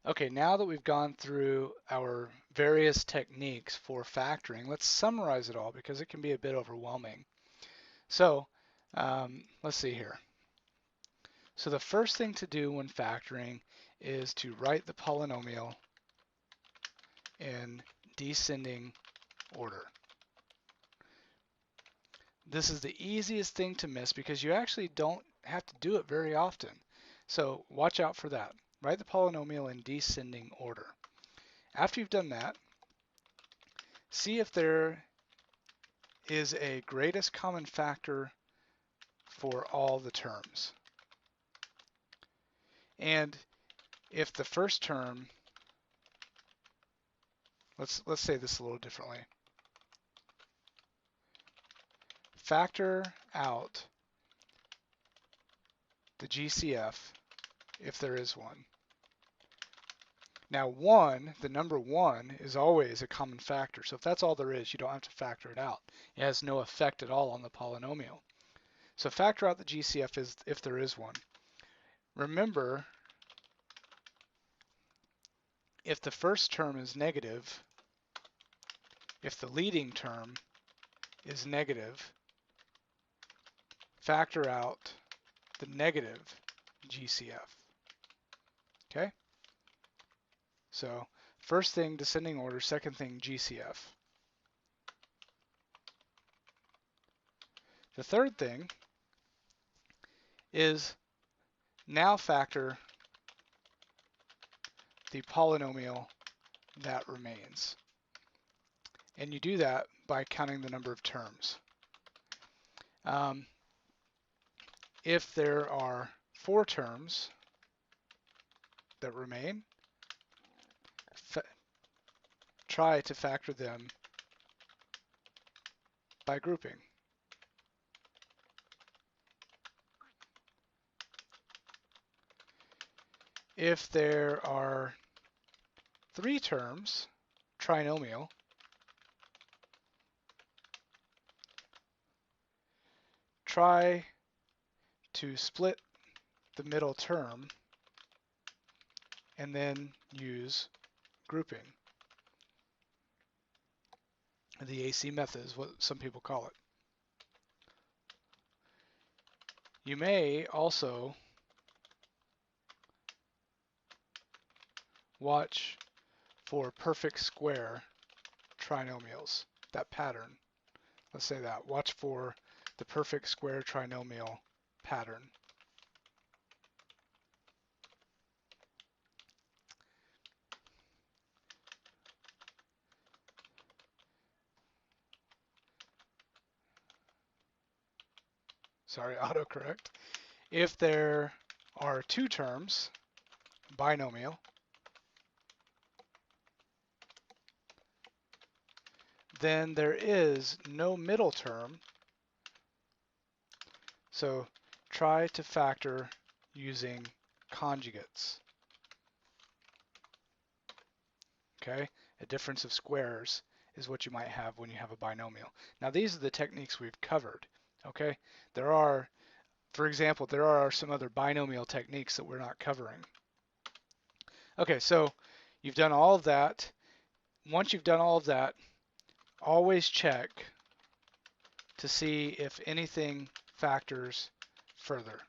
Okay, now that we've gone through our various techniques for factoring, let's summarize it all because it can be a bit overwhelming. So let's see here. So the first thing to do when factoring is to write the polynomial in descending order. This is the easiest thing to miss because you actually don't have to do it very often. So watch out for that. Write the polynomial in descending order. After you've done that, see if there is a greatest common factor for all the terms. And if the first term, let's say this a little differently. Factor out the GCF if there is one. Now 1, the number 1, is always a common factor. So if that's all there is, you don't have to factor it out. It has no effect at all on the polynomial. So factor out the GCF if there is one. Remember, if the first term is negative, if the leading term is negative, factor out the negative GCF. Okay? So first thing, descending order. Second thing, GCF. The third thing is now factor the polynomial that remains. And you do that by counting the number of terms. If there are 4 terms that remain, try to factor them by grouping. If there are 3 terms, trinomial, try to split the middle term and then use grouping. The AC method is what some people call it. You may also watch for perfect square trinomials, that pattern. Let's say that. Watch for the perfect square trinomial pattern. Sorry, autocorrect. If there are 2 terms, binomial, then there is no middle term. So try to factor using conjugates. Okay, a difference of squares is what you might have when you have a binomial. Now these are the techniques we've covered. Okay, there are, for example, there are some other binomial techniques that we're not covering. Okay, so you've done all of that. Once you've done all of that, always check to see if anything factors further.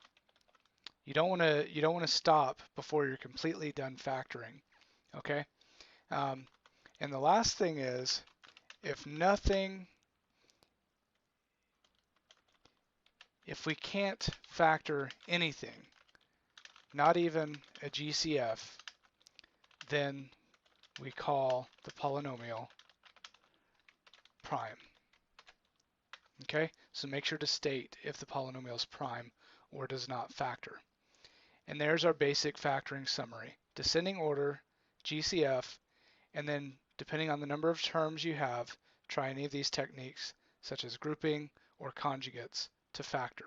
You don't want to stop before you're completely done factoring. Okay, and the last thing is, if we can't factor anything, not even a GCF, then we call the polynomial prime. Okay, so make sure to state if the polynomial is prime or does not factor. And there's our basic factoring summary. Descending order, GCF, and then depending on the number of terms you have, try any of these techniques such as grouping or conjugates to factor.